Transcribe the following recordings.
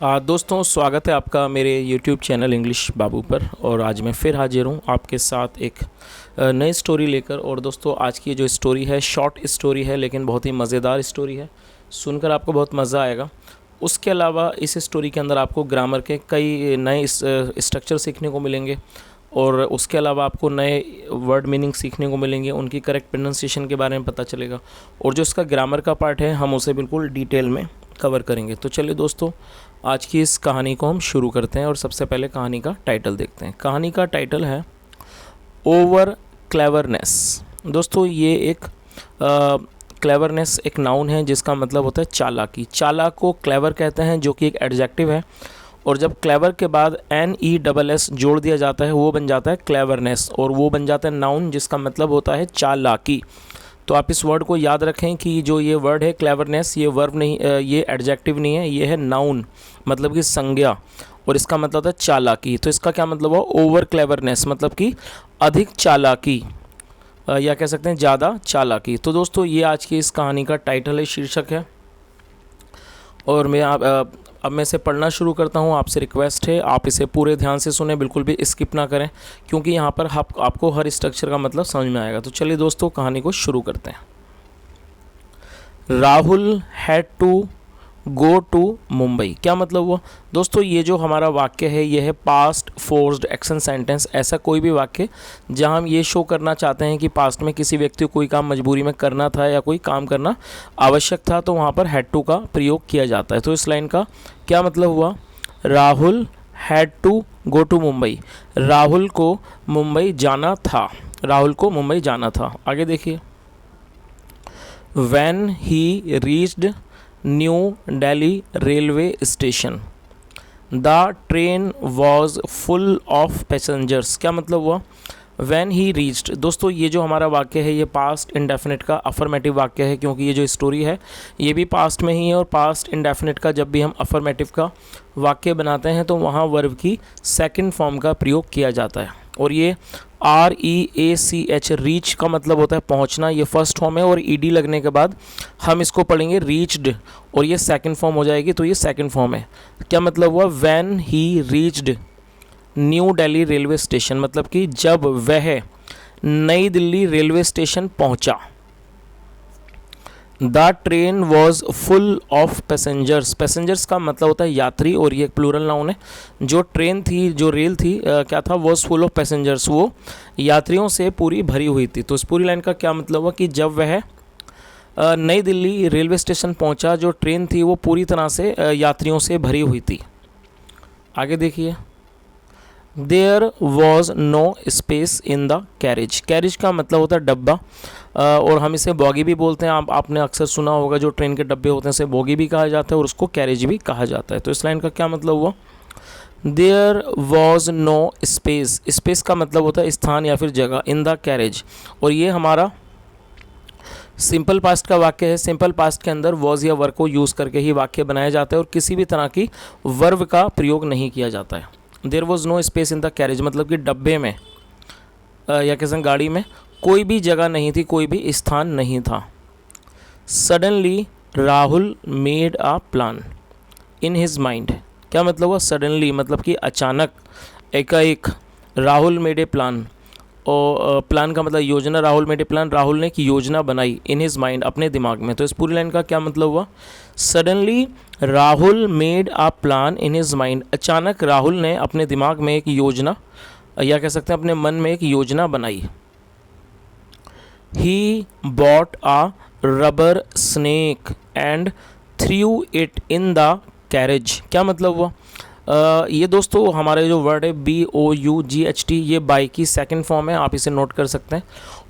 दोस्तों, स्वागत है आपका मेरे YouTube चैनल इंग्लिश बाबू पर। और आज मैं फिर हाजिर हूँ आपके साथ एक नई स्टोरी लेकर। और दोस्तों, आज की जो स्टोरी है शॉर्ट स्टोरी है, लेकिन बहुत ही मज़ेदार स्टोरी है। सुनकर आपको बहुत मज़ा आएगा। उसके अलावा इस स्टोरी के अंदर आपको ग्रामर के कई नए स्ट्रक्चर सीखने को मिलेंगे, और उसके अलावा आपको नए वर्ड मीनिंग सीखने को मिलेंगे, उनकी करेक्ट प्रोनाउंसिएशन के बारे में पता चलेगा। और जो इसका ग्रामर का पार्ट है हम उसे बिल्कुल डिटेल में कवर करेंगे। तो चलिए दोस्तों, आज की इस कहानी को हम शुरू करते हैं। और सबसे पहले कहानी का टाइटल देखते हैं। कहानी का टाइटल है ओवर क्लेवरनेस। दोस्तों, ये एक क्लेवरनेस एक नाउन है जिसका मतलब होता है चालाकी। चालाक को क्लेवर कहते हैं, जो कि एक एडजेक्टिव है। और जब क्लेवर के बाद NESS जोड़ दिया जाता है वो बन जाता है क्लेवरनेस, और वो बन जाता है नाउन जिसका मतलब होता है चालाकी। तो आप इस वर्ड को याद रखें कि जो ये वर्ड है क्लेवरनेस, ये वर्ब नहीं, ये एडजेक्टिव नहीं है, ये है नाउन, मतलब कि संज्ञा। और इसका मतलब होता है चालाकी। तो इसका क्या मतलब हुआ? ओवर क्लेवरनेस, मतलब कि अधिक चालाकी, या कह सकते हैं ज़्यादा चालाकी। तो दोस्तों, ये आज की इस कहानी का टाइटल है, शीर्षक है। और मैं अब मैं इसे पढ़ना शुरू करता हूँ। आपसे रिक्वेस्ट है आप इसे पूरे ध्यान से सुने, बिल्कुल भी स्किप ना करें, क्योंकि यहाँ पर आपको हर स्ट्रक्चर का मतलब समझ में आएगा। तो चलिए दोस्तों, कहानी को शुरू करते हैं। Rahul had to go to Mumbai. क्या मतलब हुआ? दोस्तों, ये जो हमारा वाक्य है ये है पास्ट फोर्स्ड एक्शन सेंटेंस। ऐसा कोई भी वाक्य जहां हम ये शो करना चाहते हैं कि पास्ट में किसी व्यक्ति को कोई काम मजबूरी में करना था या कोई काम करना आवश्यक था, तो वहां पर हैड टू का प्रयोग किया जाता है। तो इस लाइन का क्या मतलब हुआ? Rahul had to go to Mumbai. Rahul को मुंबई जाना था। राहुल को मुंबई जाना था। आगे देखिए। When he reached new Delhi railway station the train was full of passengers. क्या मतलब हुआ? When he reached. दोस्तों, ये जो हमारा वाक्य है ये पास्ट इंडेफिनिट का अफर्मेटिव वाक्य है, क्योंकि ये जो स्टोरी है ये भी पास्ट में ही है। और पास्ट इंडेफिनिट का जब भी हम अफर्मेटिव का वाक्य बनाते हैं तो वहाँ वर्ब की सेकंड फॉर्म का प्रयोग किया जाता है। और ये REACH रीच का मतलब होता है पहुंचना, ये फर्स्ट फॉर्म है। और ED लगने के बाद हम इसको पढ़ेंगे रीच्ड, और ये सेकंड फॉर्म हो जाएगी। तो ये सेकंड फॉर्म है। क्या मतलब हुआ? When he reached new Delhi railway station, मतलब कि जब वह नई दिल्ली रेलवे स्टेशन पहुंचा। The train was full of passengers. Passengers का मतलब होता है यात्री, और ये एक प्लूरल नाउन है। जो ट्रेन थी, जो रेल थी, क्या था? वॉज फुल ऑफ पैसेंजर्स, वो यात्रियों से पूरी भरी हुई थी। तो इस पूरी लाइन का क्या मतलब हुआ? कि जब वह नई दिल्ली रेलवे स्टेशन पहुंचा, जो ट्रेन थी वो पूरी तरह से यात्रियों से भरी हुई थी। आगे देखिए। There was no space in the carriage. Carriage का मतलब होता है डब्बा, और हम इसे बॉगी भी बोलते हैं। आपने अक्सर सुना होगा जो ट्रेन के डब्बे होते हैं उसे बॉगी भी कहा जाता है, और उसको कैरेज भी कहा जाता है। तो इस लाइन का क्या मतलब हुआ? There was no space. Space का मतलब होता है स्थान या फिर जगह, इन द कैरेज। और ये हमारा सिंपल पास्ट का वाक्य है। सिंपल पास्ट के अंदर वॉज या वर्ब को यूज़ करके ही वाक्य बनाया जाता है, और किसी भी तरह की वर्ब का प्रयोग नहीं किया जाता है। There was no space in the carriage मतलब कि डब्बे में या किसी गाड़ी में कोई भी जगह नहीं थी, कोई भी स्थान नहीं था। Suddenly Rahul made a plan in his mind. क्या मतलब हुआ? सडनली मतलब कि अचानक, एकाएक। राहुल मेड ए प्लान, और प्लान का मतलब योजना। Rahul made a plan, Rahul ने एक योजना बनाई। इन हिज माइंड, अपने दिमाग में। तो इस पूरी लाइन का क्या मतलब हुआ? Suddenly Rahul made a plan in his mind. अचानक राहुल ने अपने दिमाग में एक योजना, या कह सकते हैं अपने मन में एक योजना बनाई। He bought a rubber snake and through it in the carriage. क्या मतलब हुआ? ये दोस्तों हमारे जो वर्ड है BOUGHT, ये बाय की सेकंड फॉर्म है, आप इसे नोट कर सकते हैं।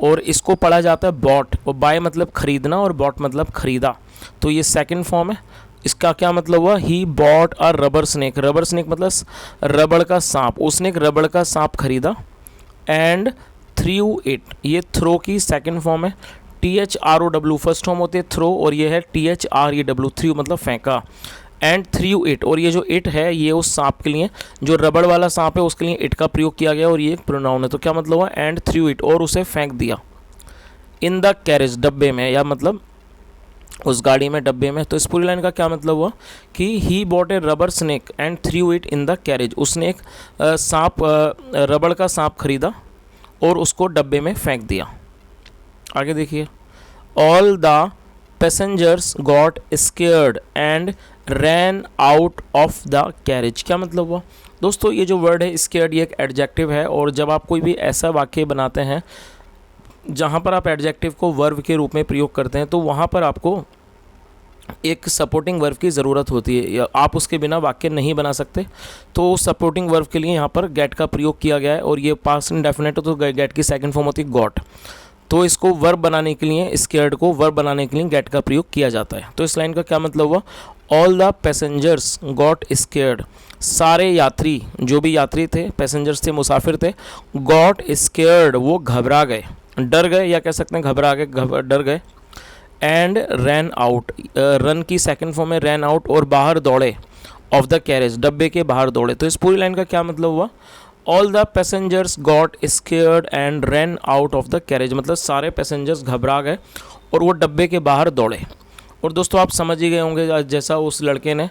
और इसको पढ़ा जाता है बॉट, और बाय मतलब खरीदना और बॉट मतलब खरीदा। तो ये सेकंड फॉर्म है। इसका क्या मतलब हुआ? He bought a rubber snake. Rubber snake मतलब रबड़ का सांप। उसने एक रबड़ का सांप खरीदा। एंड थ्रू इट, ये थ्रो की सेकंड फॉर्म है। THROW फर्स्ट फॉर्म होती है थ्रो, और ये है THREW, थ्रू मतलब फेंका। एंड थ्रू इट, और ये जो इट है ये उस सांप के लिए, जो रबड़ वाला सांप है उसके लिए इट का प्रयोग किया गया, और ये एक प्रोनाउन है। तो क्या मतलब हुआ? एंड थ्रू इट, और उसे फेंक दिया। इन द कैरेज, डब्बे में, या मतलब उस गाड़ी में, डब्बे में। तो इस पूरी लाइन का क्या मतलब हुआ कि he bought A rubber snake and through it in the carriage. उसने एक सांप, रबड़ का सांप खरीदा और उसको डब्बे में फेंक दिया। आगे देखिए, all the passengers got scared and ran out of the carriage. क्या मतलब हुआ दोस्तों, ये जो वर्ड है स्केयर्ड, ये एक एडजेक्टिव है, और जब आप कोई भी ऐसा वाक्य बनाते हैं जहाँ पर आप एडजेक्टिव को वर्ब के रूप में प्रयोग करते हैं, तो वहाँ पर आपको एक सपोर्टिंग वर्ब की ज़रूरत होती है, या आप उसके बिना वाक्य नहीं बना सकते। तो सपोर्टिंग वर्ब के लिए यहाँ पर गेट का प्रयोग किया गया है, और ये पास्ट इंडेफिनिट है तो गेट की सेकंड फॉर्म होती है गॉट। तो इसको वर्ब बनाने के लिए, स्केयर्ड को वर्ब बनाने के लिए गेट का प्रयोग किया जाता है। तो इस लाइन का क्या मतलब हुआ, all the passengers got scared. सारे यात्री, जो भी यात्री थे, पैसेंजर्स थे, मुसाफिर थे, गॉट स्केयर्ड, वो घबरा गए, डर गए, या कह सकते हैं घबरा गए, डर गए। एंड रैन आउट, रन की सेकंड फॉर्म में रैन आउट, और बाहर दौड़े, ऑफ द कैरेज, डब्बे के बाहर दौड़े। तो इस पूरी लाइन का क्या मतलब हुआ, all the passengers got scared and ran out of the carriage, मतलब सारे पैसेंजर्स घबरा गए और वो डब्बे के बाहर दौड़े। और दोस्तों आप समझ ही गए होंगे, जैसा उस लड़के ने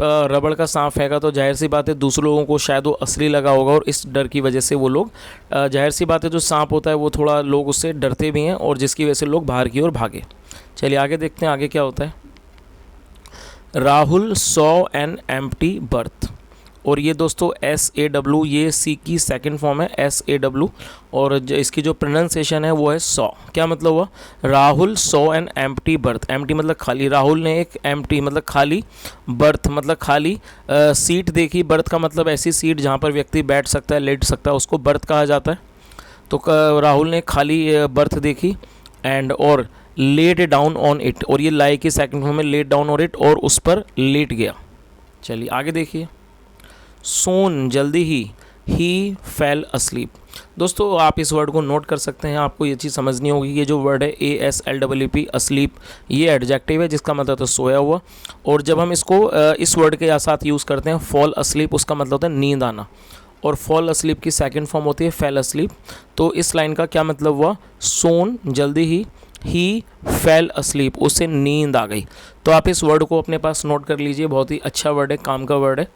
रबड़ का सांप फेंका, तो जाहिर सी बात है दूसरे लोगों को शायद वो असली लगा होगा, और इस डर की वजह से वो लोग, जाहिर सी बात है जो सांप होता है वो थोड़ा, लोग उससे डरते भी हैं, और जिसकी वजह से लोग बाहर की ओर भागे। चलिए आगे देखते हैं आगे क्या होता है। Rahul saw an empty birth, और ये दोस्तों SAW, ये सी की सेकंड फॉर्म है SAW, और इसकी जो प्रोनाउंसिएशन है वो है सॉ। क्या मतलब हुआ, Rahul saw an empty birth. Empty मतलब खाली, राहुल ने एक एम्प्टी मतलब खाली, बर्थ मतलब खाली सीट देखी। बर्थ का मतलब ऐसी सीट जहाँ पर व्यक्ति बैठ सकता है, लेट सकता है, उसको बर्थ कहा जाता है। तो राहुल ने खाली बर्थ देखी, एंड और लेट डाउन ऑन इट, और ये लाई की सेकंड फॉर्म में लेट डाउन ऑन इट, और उस पर लेट गया। चलिए आगे देखिए, सोन जल्दी ही फेल अस्लीप। दोस्तों आप इस वर्ड को नोट कर सकते हैं, आपको ये चीज़ समझनी होगी। ये जो वर्ड है ASLEEP, अस्लीप, ये एडजेक्टिव है जिसका मतलब होता है सोया हुआ, और जब हम इसको इस वर्ड के साथ यूज़ करते हैं फॉल अस्लीप, उसका मतलब होता है नींद आना, और फॉल अस्लीप की सेकंड फॉर्म होती है फेल अस्लीप। तो इस लाइन का क्या मतलब हुआ, सोन जल्दी ही फेल अस्लीप, उसे नींद आ गई। तो आप इस वर्ड को अपने पास नोट कर लीजिए, बहुत ही अच्छा वर्ड है, काम का वर्ड है।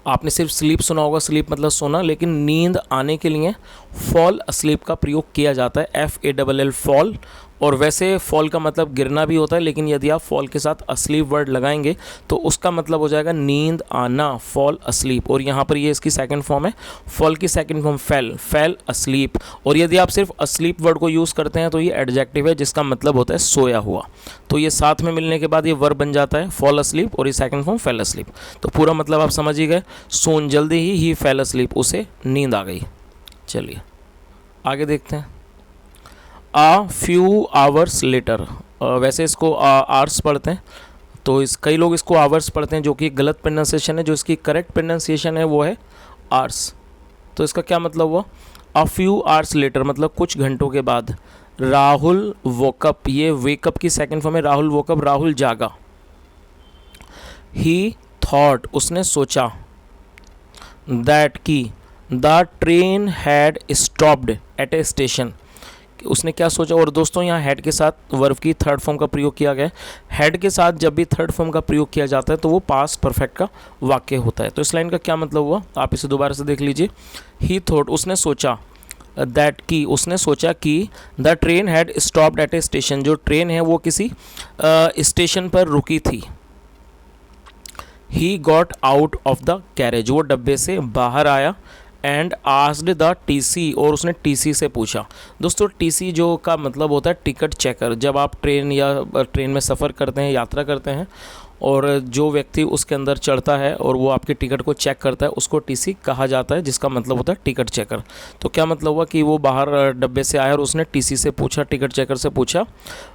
आपने सिर्फ स्लीप सुना होगा, स्लीप मतलब सोना, लेकिन नींद आने के लिए फॉल अस्लीप का प्रयोग किया जाता है, FALL फॉल। और वैसे फॉल का मतलब गिरना भी होता है, लेकिन यदि आप फॉल के साथ अस्लीप वर्ड लगाएंगे तो उसका मतलब हो जाएगा नींद आना, फॉल अस्लीप। और यहाँ पर ये इसकी सेकंड फॉर्म है, फॉल की सेकंड फॉर्म फेल अस्लीप। और यदि आप सिर्फ अस्लीप वर्ड को यूज़ करते हैं तो ये एडजेक्टिव है जिसका मतलब होता है सोया हुआ। तो ये साथ में मिलने के बाद ये वर्ब बन जाता है फॉल अस्लीप, और ये सेकंड फॉर्म फेल अस्लीप। तो पूरा मतलब आप समझ ही गए, सोन जल्दी ही फेल अस्लीप, उसे नींद आ गई। चलिए आगे देखते हैं, A few hours later, वैसे इसको आवर्स पढ़ते हैं, तो कई लोग इसको आवर्स पढ़ते हैं, जो कि गलत प्रोनाउंसिएशन है। जो इसकी करेक्ट प्रोनाउंसिएशन है वो है आवर्स। तो इसका क्या मतलब हुआ, A few hours later मतलब कुछ घंटों के बाद, राहुल वोकअप, ये वेकअप की सेकंड फॉर्म है, राहुल वोकअप, राहुल जागा। He thought, उसने सोचा, that की the train had stopped at A station, उसने क्या सोचा। और दोस्तों यहाँ हेड के साथ वर्ब की थर्ड फॉर्म का प्रयोग किया गया है। हेड के साथ जब भी थर्ड फॉर्म का प्रयोग किया जाता है तो वो पास्ट परफेक्ट का वाक्य होता है। तो इस लाइन का क्या मतलब हुआ, आप इसे दोबारा से देख लीजिए। ही थॉट, उसने सोचा, दैट की, उसने सोचा कि the train had stopped at A station, जो ट्रेन है वो किसी स्टेशन पर रुकी थी। He got out of the carriage, वो डब्बे से बाहर आया। एंड आस्क्ड द TC, और उसने TC से पूछा। दोस्तों TC जो का मतलब होता है टिकट चेकर। जब आप ट्रेन में सफ़र करते हैं, यात्रा करते हैं, और जो व्यक्ति उसके अंदर चढ़ता है और वो आपके टिकट को चेक करता है, उसको TC कहा जाता है, जिसका मतलब होता है टिकट चेकर। तो क्या मतलब हुआ कि वो बाहर डब्बे से आया और उसने TC से पूछा, टिकट चेकर से पूछा,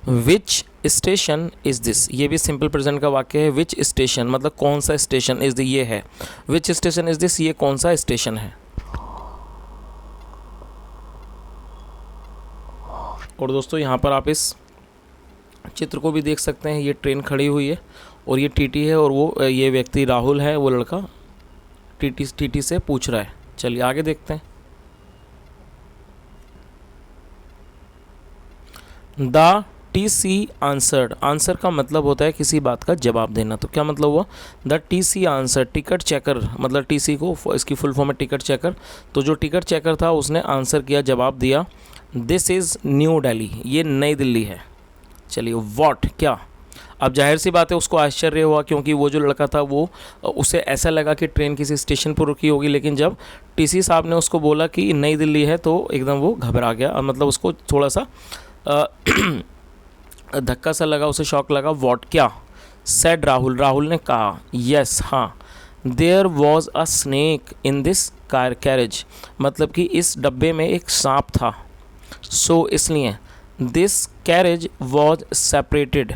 विच स्टेशन इज़ दिस। ये भी सिंपल प्रेजेंट का वाक्य है। विच स्टेशन मतलब कौन सा स्टेशन, इज़ ये है, विच स्टेशन इज़ दिस, ये कौन सा स्टेशन है। और दोस्तों यहाँ पर आप इस चित्र को भी देख सकते हैं, ये ट्रेन खड़ी हुई है और ये TT है, और वो ये व्यक्ति राहुल है, वो लड़का TT से पूछ रहा है। चलिए आगे देखते हैं। द TC आंसर्ड, आंसर का मतलब होता है किसी बात का जवाब देना, तो क्या मतलब हुआ, the TC answer, ticket checker मतलब TC को इसकी फुल फॉर्म है टिकट चेकर, तो जो टिकट चेकर था उसने आंसर किया, जवाब दिया, दिस इज़ न्यू दिल्ली, ये नई दिल्ली है। चलिए व्हाट, क्या, अब जाहिर सी बात है उसको आश्चर्य हुआ, क्योंकि वो जो लड़का था वो उसे ऐसा लगा कि ट्रेन किसी स्टेशन पर रुकी होगी, लेकिन जब TC साहब ने उसको बोला कि नई दिल्ली है तो एकदम वो घबरा गया, मतलब उसको थोड़ा सा धक्का सा लगा, उसे शॉक लगा। व्हाट, क्या, सेड राहुल, राहुल ने कहा, यस, हाँ, there was a snake in this carriage, मतलब कि इस डब्बे में एक सांप था, सो इसलिए दिस कैरेज वॉज सेपरेटेड,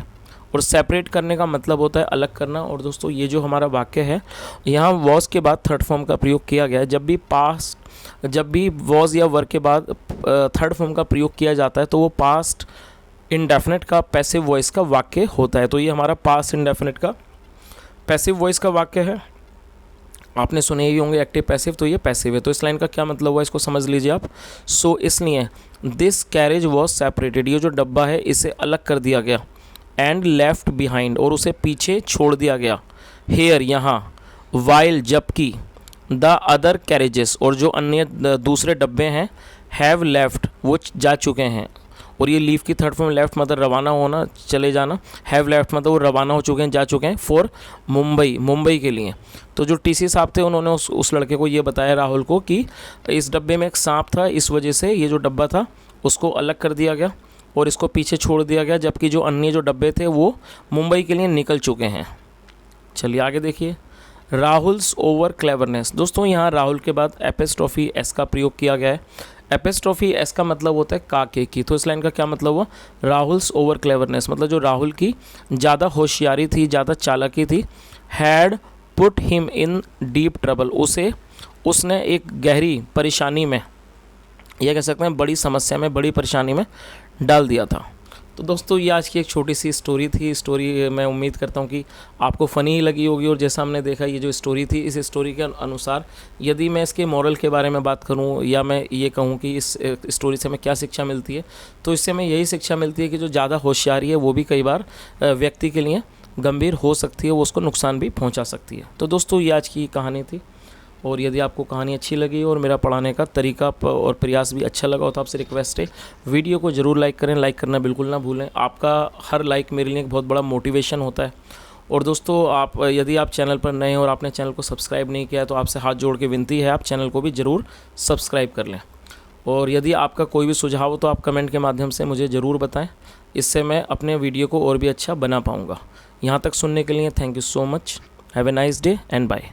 और सेपरेट करने का मतलब होता है अलग करना। और दोस्तों ये जो हमारा वाक्य है, यहाँ वॉज के बाद थर्ड फॉर्म का प्रयोग किया गया है। जब भी वॉज या वर के बाद थर्ड फॉर्म का प्रयोग किया जाता है तो वो पास्ट इंडेफिनिट का पैसिव वॉइस का वाक्य होता है। तो ये हमारा पास्ट इंडेफिनिट का पैसिव वॉइस का वाक्य है। आपने सुने ही होंगे एक्टिव पैसिव, तो ये पैसिव है। तो इस लाइन का क्या मतलब हुआ इसको समझ लीजिए आप। सो इसलिए दिस कैरेज वॉज सेपरेटेड, ये जो डब्बा है इसे अलग कर दिया गया, एंड लेफ्ट बिहाइंड, और उसे पीछे छोड़ दिया गया, हेयर यहाँ, वाइल जबकि, द अदर कैरेजेस, और जो अन्य दूसरे डब्बे हैं, हैव लेफ्ट, वो जा चुके हैं। और ये लीव की थर्ड फॉर्म लेफ्ट मतलब रवाना होना, चले जाना, हैव लेफ्ट मतलब वो रवाना हो चुके हैं, जा चुके हैं, फॉर मुंबई, मुंबई के लिए। तो जो TC साहब थे उन्होंने उस लड़के को ये बताया राहुल को कि इस डब्बे में एक सांप था, इस वजह से ये जो डब्बा था उसको अलग कर दिया गया और इसको पीछे छोड़ दिया गया, जबकि जो अन्य जो डब्बे थे वो मुंबई के लिए निकल चुके हैं। चलिए आगे देखिए, राहुल्स ओवर क्लेवरनेस। दोस्तों यहाँ राहुल के बाद एपिस्ट्रोफी S का प्रयोग किया गया है। एपिस्ट्रोफी S का मतलब होता है काके की, तो इस लाइन का क्या मतलब हुआ, राहुल्स ओवर क्लेवरनेस, मतलब जो राहुल की ज़्यादा होशियारी थी, ज़्यादा चालाकी थी, had put him in deep trouble, उसने एक गहरी परेशानी में, यह कह सकते हैं बड़ी समस्या में, बड़ी परेशानी में डाल दिया था। तो दोस्तों ये आज की एक छोटी सी स्टोरी थी। स्टोरी मैं उम्मीद करता हूँ कि आपको फ़नी ही लगी होगी, और जैसा हमने देखा ये जो स्टोरी थी, इस स्टोरी के अनुसार यदि मैं इसके मॉरल के बारे में बात करूँ, या मैं ये कहूँ कि इस स्टोरी से हमें क्या शिक्षा मिलती है, तो इससे हमें यही शिक्षा मिलती है कि जो ज़्यादा होशियारी है वो भी कई बार व्यक्ति के लिए गंभीर हो सकती है, वो उसको नुकसान भी पहुँचा सकती है। तो दोस्तों ये आज की कहानी थी, और यदि आपको कहानी अच्छी लगी और मेरा पढ़ाने का तरीका और प्रयास भी अच्छा लगा हो तो आपसे रिक्वेस्ट है, वीडियो को ज़रूर लाइक करें, लाइक करना बिल्कुल ना भूलें। आपका हर लाइक मेरे लिए एक बहुत बड़ा मोटिवेशन होता है। और दोस्तों यदि आप चैनल पर नए हैं और आपने चैनल को सब्सक्राइब नहीं किया है तो आपसे हाथ जोड़ के विनती है आप चैनल को भी ज़रूर सब्सक्राइब कर लें। और यदि आपका कोई भी सुझाव हो तो आप कमेंट के माध्यम से मुझे ज़रूर बताएँ, इससे मैं अपने वीडियो को और भी अच्छा बना पाऊँगा। यहाँ तक सुनने के लिए thank you so much. Have a nice day and bye.